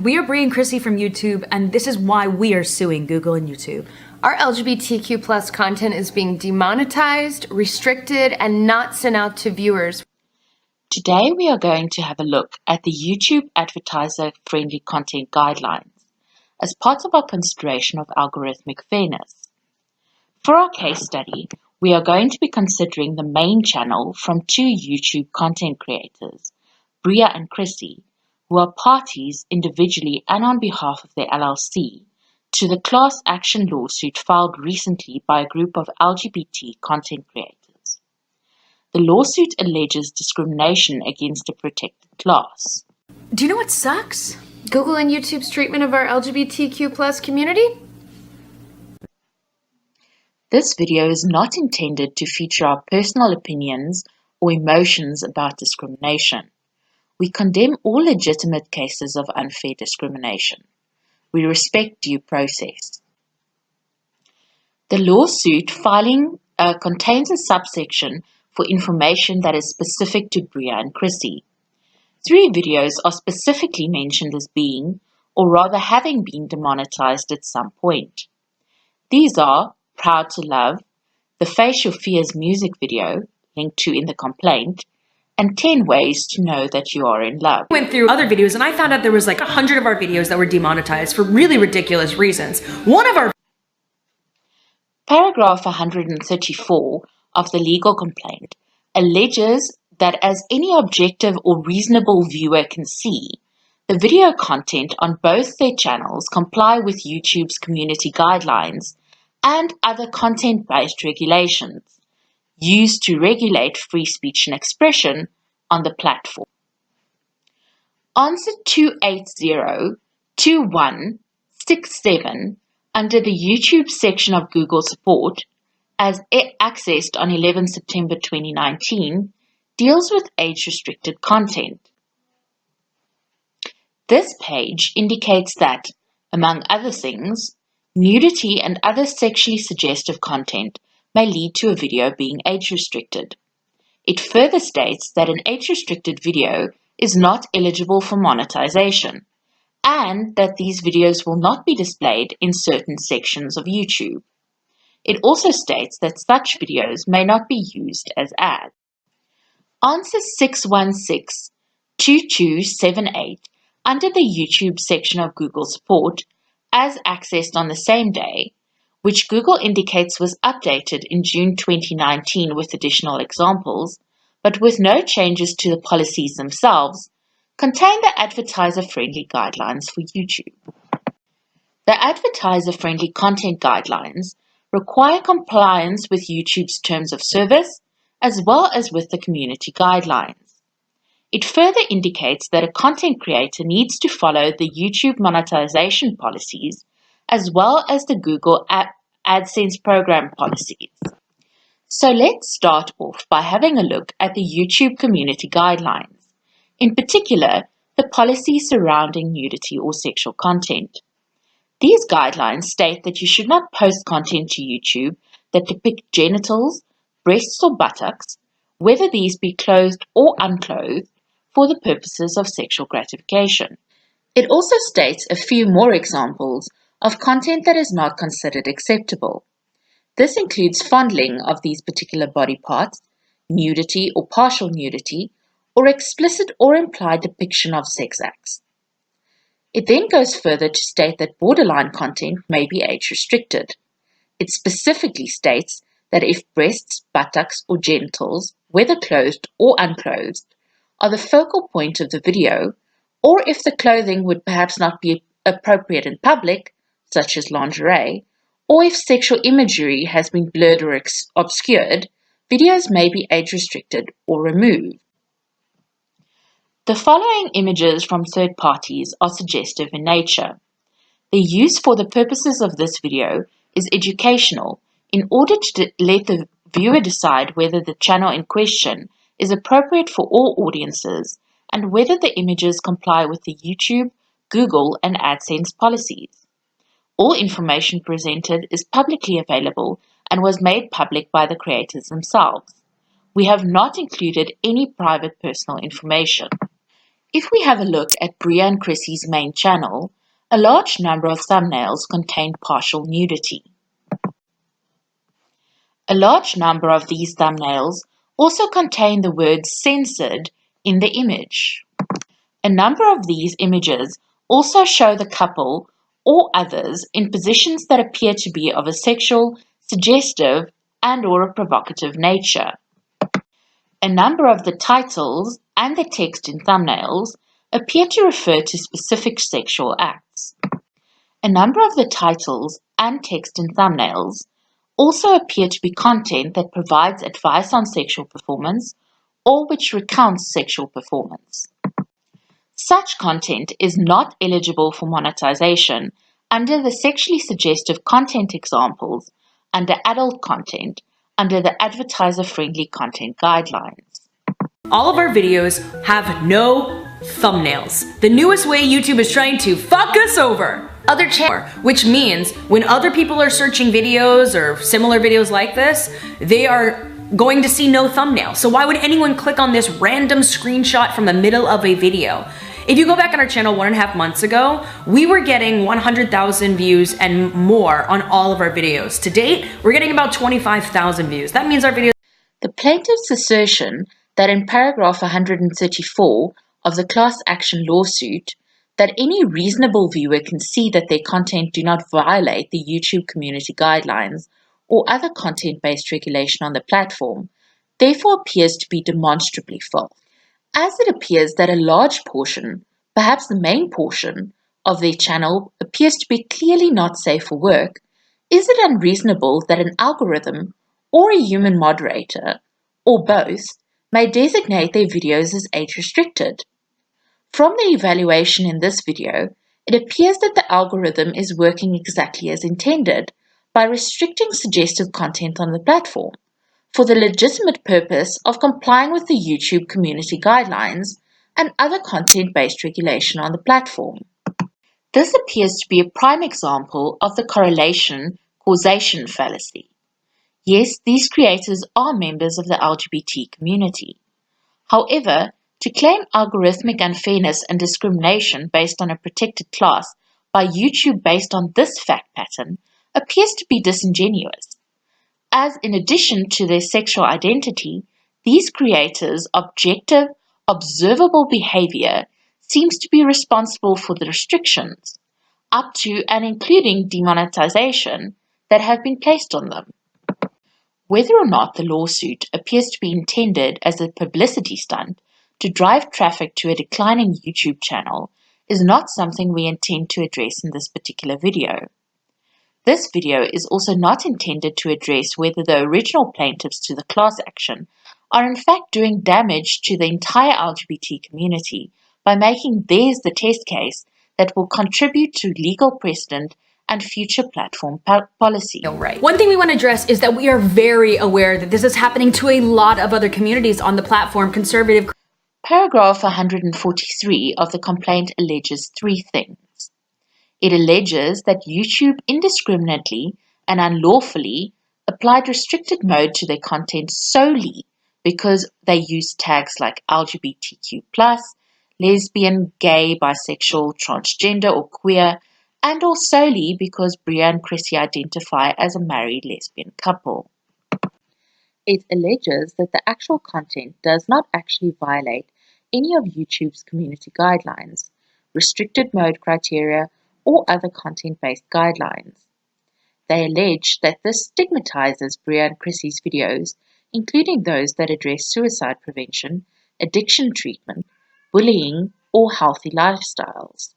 We are Bria and Chrissy from YouTube, and this is why we are suing Google and YouTube. Our LGBTQ plus content is being demonetized, restricted, and not sent out to viewers. Today we are going to have a look at the YouTube Advertiser-friendly content guidelines as part of our consideration of algorithmic fairness. For our case study, we are going to be considering the main channel from two YouTube content creators, Bria and Chrissy, who are parties individually and on behalf of their LLC to the class action lawsuit filed recently by a group of LGBT content creators. The lawsuit alleges discrimination against a protected class. Do you know what sucks? Google and YouTube's treatment of our LGBTQ plus community? This video is not intended to feature our personal opinions or emotions about discrimination. We condemn all legitimate cases of unfair discrimination. We respect due process. The lawsuit filing contains a subsection for information that is specific to Bria and Chrissy. 3 videos are specifically mentioned as being, or rather having been, demonetized at some point. These are Proud to Love, the Face Your Fears music video, linked to in the complaint, and 10 ways to know that you are in love. I went through other videos and I found out there was like 100 of our videos that were demonetized for really ridiculous reasons. One of our Paragraph 134 of the legal complaint alleges that as any objective or reasonable viewer can see, the video content on both their channels comply with YouTube's community guidelines and other content-based regulations used to regulate free speech and expression on the platform. Answer 280-2167 under the YouTube section of Google support, as accessed on 11 September 2019, deals with age-restricted content. This page indicates that, among other things, nudity and other sexually suggestive content may lead to a video being age-restricted. It further states that an age-restricted video is not eligible for monetization, and that these videos will not be displayed in certain sections of YouTube. It also states that such videos may not be used as ads. Answer 616-2278 under the YouTube section of Google support, as accessed on the same day, which Google indicates was updated in June 2019 with additional examples, but with no changes to the policies themselves, contain the advertiser-friendly guidelines for YouTube. The advertiser-friendly content guidelines require compliance with YouTube's terms of service as well as with the community guidelines. It further indicates that a content creator needs to follow the YouTube Monetization Policies as well as the Google AdSense program policies. So let's start off by having a look at the YouTube community guidelines, in particular, the policy surrounding nudity or sexual content. These guidelines state that you should not post content to YouTube that depict genitals, breasts or buttocks, whether these be clothed or unclothed, for the purposes of sexual gratification. It also states a few more examples of content that is not considered acceptable. This includes fondling of these particular body parts, nudity or partial nudity, or explicit or implied depiction of sex acts. It then goes further to state that borderline content may be age-restricted. It specifically states that if breasts, buttocks, or genitals, whether clothed or unclothed, are the focal point of the video, or if the clothing would perhaps not be appropriate in public, such as lingerie, or if sexual imagery has been blurred or obscured, videos may be age-restricted or removed. The following images from third parties are suggestive in nature. Their use for the purposes of this video is educational in order to let the viewer decide whether the channel in question is appropriate for all audiences and whether the images comply with the YouTube, Google, and AdSense policies. All information presented is publicly available and was made public by the creators themselves. We have not included any private personal information. If we have a look at Bria and Chrissy's main channel, a large number of thumbnails contain partial nudity. A large number of these thumbnails also contain the word censored in the image. A number of these images also show the couple or others in positions that appear to be of a sexual, suggestive, and/or a provocative nature. A number of the titles and the text in thumbnails appear to refer to specific sexual acts. A number of the titles and text in thumbnails also appear to be content that provides advice on sexual performance or which recounts sexual performance. Such content is not eligible for monetization under the sexually suggestive content examples under adult content under the Advertiser-friendly content guidelines. All of our videos have no thumbnails. The newest way YouTube is trying to fuck us over. Other channels, which means when other people are searching videos or similar videos like this, they are going to see no thumbnail. So why would anyone click on this random screenshot from the middle of a video? If you go back on our channel 1.5 months ago, we were getting 100,000 views and more on all of our videos. To date, we're getting about 25,000 views. That means our videos. The plaintiff's assertion that in paragraph 134 of the class action lawsuit, that any reasonable viewer can see that their content do not violate the YouTube community guidelines or other content-based regulation on the platform, therefore appears to be demonstrably false. As it appears that a large portion, perhaps the main portion, of their channel appears to be clearly not safe for work, is it unreasonable that an algorithm or a human moderator, or both, may designate their videos as age-restricted? From the evaluation in this video, it appears that the algorithm is working exactly as intended by restricting suggestive content on the platform for the legitimate purpose of complying with the YouTube community guidelines and other content-based regulation on the platform. This appears to be a prime example of the correlation-causation fallacy. Yes, these creators are members of the LGBT community. However, to claim algorithmic unfairness and discrimination based on a protected class by YouTube based on this fact pattern appears to be disingenuous, as in addition to their sexual identity, these creators' objective, observable behavior seems to be responsible for the restrictions, up to and including demonetization, that have been placed on them. Whether or not the lawsuit appears to be intended as a publicity stunt to drive traffic to a declining YouTube channel is not something we intend to address in this particular video. This video is also not intended to address whether the original plaintiffs to the class action are in fact doing damage to the entire LGBT community by making theirs the test case that will contribute to legal precedent and future platform policy. Right. One thing we want to address is that we are very aware that this is happening to a lot of other communities on the platform. Conservative. Paragraph 143 of the complaint alleges three things. It alleges that YouTube indiscriminately and unlawfully applied restricted mode to their content solely because they used tags like LGBTQ+, lesbian, gay, bisexual, transgender, or queer, and or solely because Bria and Chrissy identify as a married lesbian couple. It alleges that the actual content does not actually violate any of YouTube's community guidelines, restricted mode criteria, or other content-based guidelines. They allege that this stigmatizes Bria and Chrissy's videos, including those that address suicide prevention, addiction treatment, bullying, or healthy lifestyles.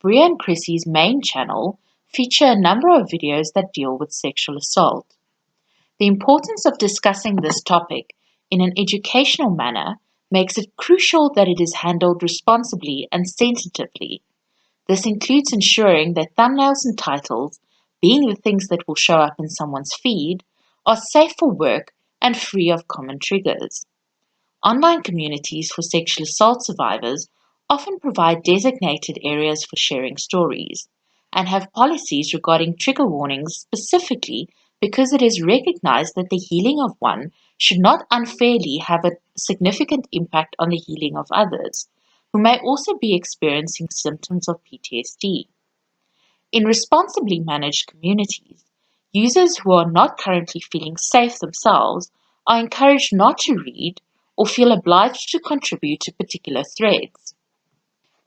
Bria and Chrissy's main channel feature a number of videos that deal with sexual assault. The importance of discussing this topic in an educational manner makes it crucial that it is handled responsibly and sensitively. This includes ensuring that thumbnails and titles, being the things that will show up in someone's feed, are safe for work and free of common triggers. Online communities for sexual assault survivors often provide designated areas for sharing stories and have policies regarding trigger warnings specifically because it is recognized that the healing of one should not unfairly have a significant impact on the healing of others, who may also be experiencing symptoms of PTSD. In responsibly managed communities, users who are not currently feeling safe themselves are encouraged not to read or feel obliged to contribute to particular threads.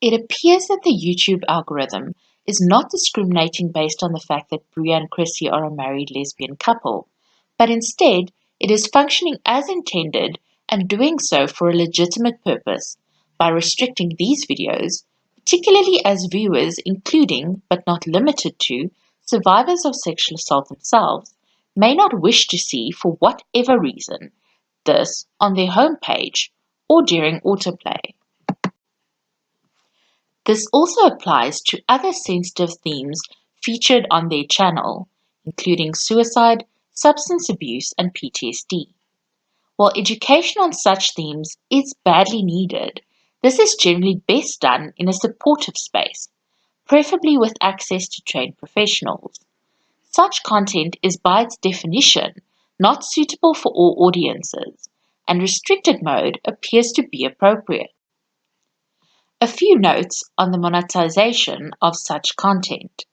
It appears that the YouTube algorithm is not discriminating based on the fact that Bria and Chrissy are a married lesbian couple, but instead it is functioning as intended and doing so for a legitimate purpose by restricting these videos, particularly as viewers, including but not limited to survivors of sexual assault themselves, may not wish to see, for whatever reason, this on their homepage or during autoplay. This also applies to other sensitive themes featured on their channel, including suicide, substance abuse, and PTSD. While education on such themes is badly needed, this is generally best done in a supportive space, preferably with access to trained professionals. Such content is by its definition not suitable for all audiences, and restricted mode appears to be appropriate. A few notes on the monetization of such content.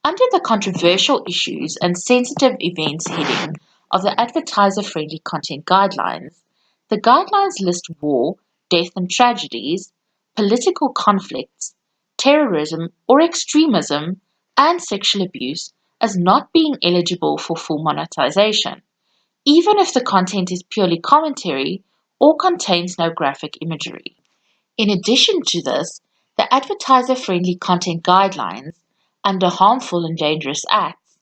Under the controversial issues and sensitive events heading of the Advertiser-friendly content guidelines, the guidelines list war, death and tragedies, political conflicts, terrorism or extremism, and sexual abuse as not being eligible for full monetization, even if the content is purely commentary or contains no graphic imagery. In addition to this, the Advertiser-friendly content guidelines under harmful and dangerous acts,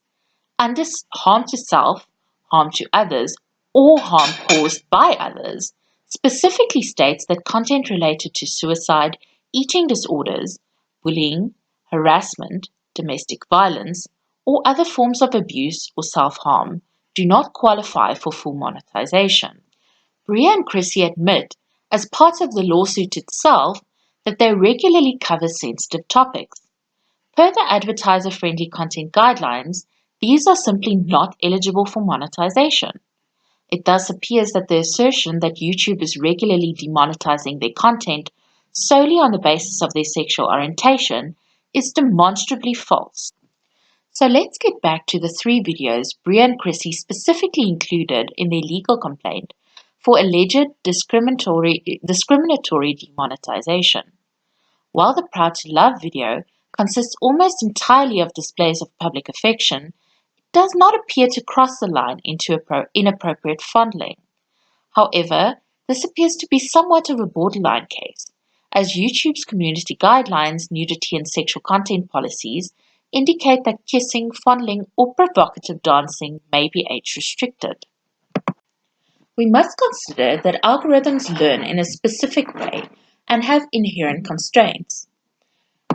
under harm to self, harm to others, or harm caused by others, specifically states that content related to suicide, eating disorders, bullying, harassment, domestic violence, or other forms of abuse or self-harm do not qualify for full monetization. Bria and Chrissy admit, as part of the lawsuit itself, that they regularly cover sensitive topics. Per the advertiser-friendly content guidelines, these are simply not eligible for monetization. It thus appears that the assertion that YouTube is regularly demonetizing their content solely on the basis of their sexual orientation is demonstrably false. So let's get back to the 3 videos Bria and Chrissy specifically included in their legal complaint for alleged discriminatory demonetization. While the Proud to Love video consists almost entirely of displays of public affection, it does not appear to cross the line into inappropriate fondling. However, this appears to be somewhat of a borderline case, as YouTube's community guidelines, nudity and sexual content policies indicate that kissing, fondling, or provocative dancing may be age restricted. We must consider that algorithms learn in a specific way and have inherent constraints.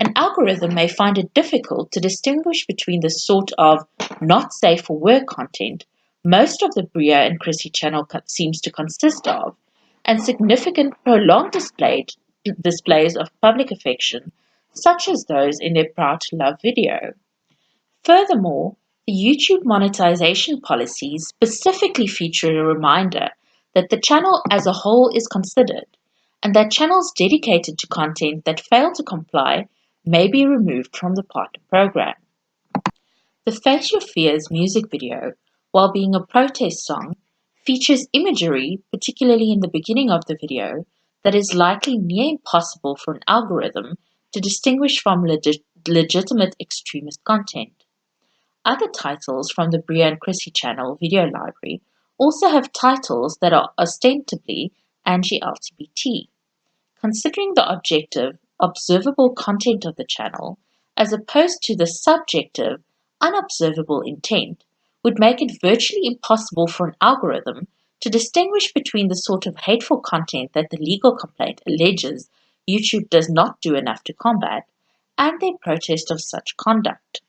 An algorithm may find it difficult to distinguish between the sort of not safe for work content most of the Bria and Chrissy channel seems to consist of, and significant prolonged displays of public affection, such as those in their Proud to Love video. Furthermore, the YouTube monetization policies specifically feature a reminder that the channel as a whole is considered, and that channels dedicated to content that fail to comply may be removed from the partner program. The Face Your Fears music video, while being a protest song, features imagery, particularly in the beginning of the video, that is likely near impossible for an algorithm to distinguish from legitimate extremist content. Other titles from the Bria and Chrissy channel video library also have titles that are ostensibly anti-LGBT. Considering the objective, observable content of the channel, as opposed to the subjective, unobservable intent, would make it virtually impossible for an algorithm to distinguish between the sort of hateful content that the legal complaint alleges YouTube does not do enough to combat, and their protest of such conduct.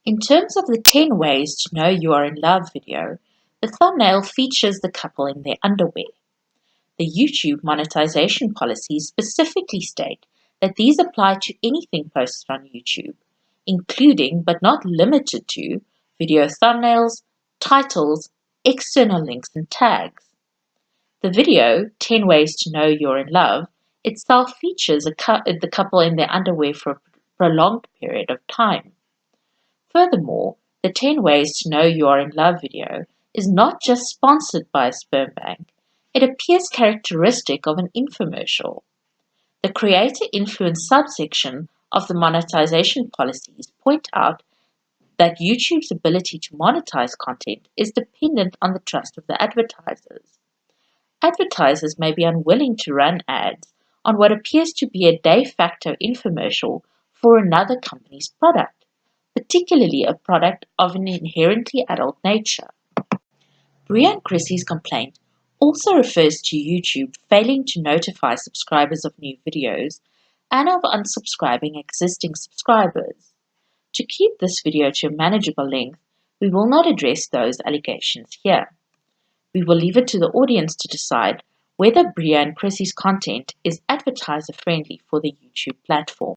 In terms of the 10 ways to know you are in love video, the thumbnail features the couple in their underwear. The YouTube monetization policies specifically state that these apply to anything posted on YouTube, including but not limited to video thumbnails, titles, external links, and tags. The video, 10 Ways to Know You're in Love, itself features the couple in their underwear for a prolonged period of time. Furthermore, the 10 Ways to Know You Are in Love video is not just sponsored by a sperm bank, it appears characteristic of an infomercial. The creator influence subsection of the monetization policies point out that YouTube's ability to monetize content is dependent on the trust of the advertisers. Advertisers may be unwilling to run ads on what appears to be a de facto infomercial for another company's product, particularly a product of an inherently adult nature. Bria and Chrissy's complaint also refers to YouTube failing to notify subscribers of new videos and of unsubscribing existing subscribers. To keep this video to a manageable length, we will not address those allegations here. We will leave it to the audience to decide whether Bria and Chrissy's content is advertiser-friendly for the YouTube platform.